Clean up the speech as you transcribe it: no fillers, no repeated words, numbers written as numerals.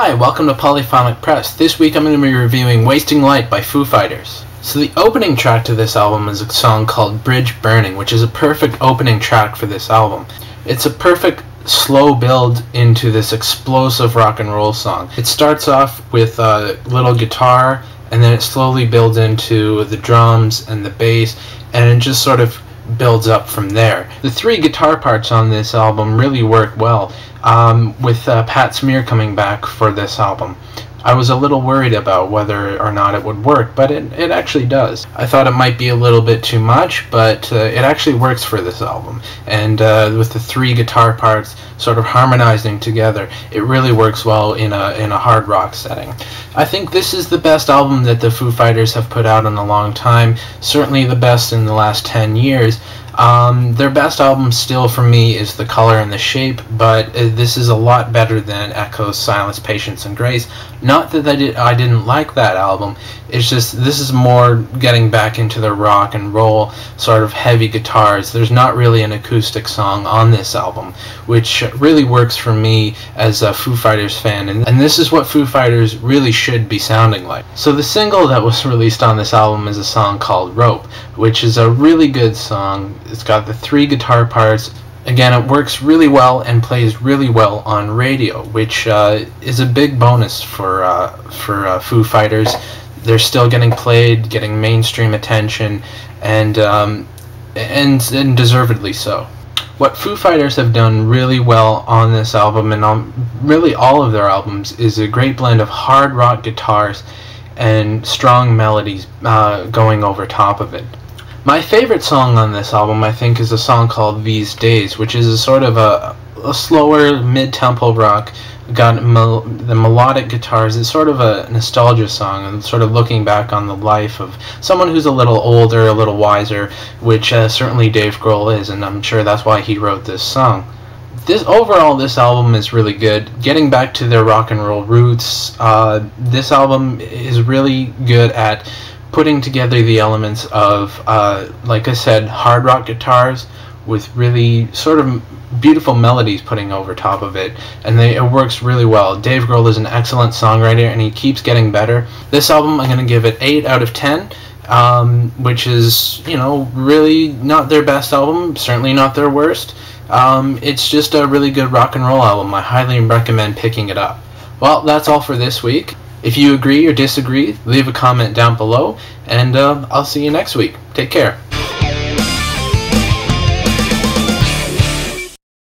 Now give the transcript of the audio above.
Hi, welcome to Polyphonic Press. This week I'm going to be reviewing Wasting Light by Foo Fighters. So the opening track to this album is a song called Bridge Burning, which is a perfect opening track for this album. It's a perfect slow build into this explosive rock and roll song. It starts off with a little guitar, and then it slowly builds into the drums and the bass, and it just sort of builds up from there. The three guitar parts on this album really work well, with Pat Smear coming back for this album. I was a little worried about whether or not it would work, but it actually does. I thought it might be a little bit too much, but it actually works for this album. And with the three guitar parts sort of harmonizing together, it really works well in a hard rock setting. I think this is the best album that the Foo Fighters have put out in a long time, certainly the best in the last 10 years. Their best album still for me is The Color and the Shape, but this is a lot better than Echo's Silence, Patience and Grace. Not that I didn't like that album, it's just this is more getting back into the rock and roll sort of heavy guitars. There's not really an acoustic song on this album, which really works for me as a Foo Fighters fan, and this is what Foo Fighters really should be sounding like. So the single that was released on this album is a song called Rope, which is a really good song. It's got the three guitar parts. Again, it works really well and plays really well on radio, which is a big bonus for Foo Fighters. They're still getting played, getting mainstream attention, and deservedly so. What Foo Fighters have done really well on this album, and on really all of their albums, is a great blend of hard rock guitars and strong melodies going over top of it. My favorite song on this album, I think, is a song called These Days, which is a sort of a slower mid-tempo rock. Got the melodic guitars. It's sort of a nostalgia song, and sort of looking back on the life of someone who's a little older, a little wiser, which certainly Dave Grohl is, and I'm sure that's why he wrote this song. Overall, this album is really good. Getting back to their rock and roll roots, this album is really good at putting together the elements of, like I said, hard rock guitars with really sort of beautiful melodies putting over top of it, and it works really well. Dave Grohl is an excellent songwriter, and he keeps getting better. This album, I'm going to give it 8 out of 10, which is, you know, really not their best album, certainly not their worst. It's just a really good rock and roll album. I highly recommend picking it up. Well, that's all for this week. If you agree or disagree, leave a comment down below, and I'll see you next week. Take care.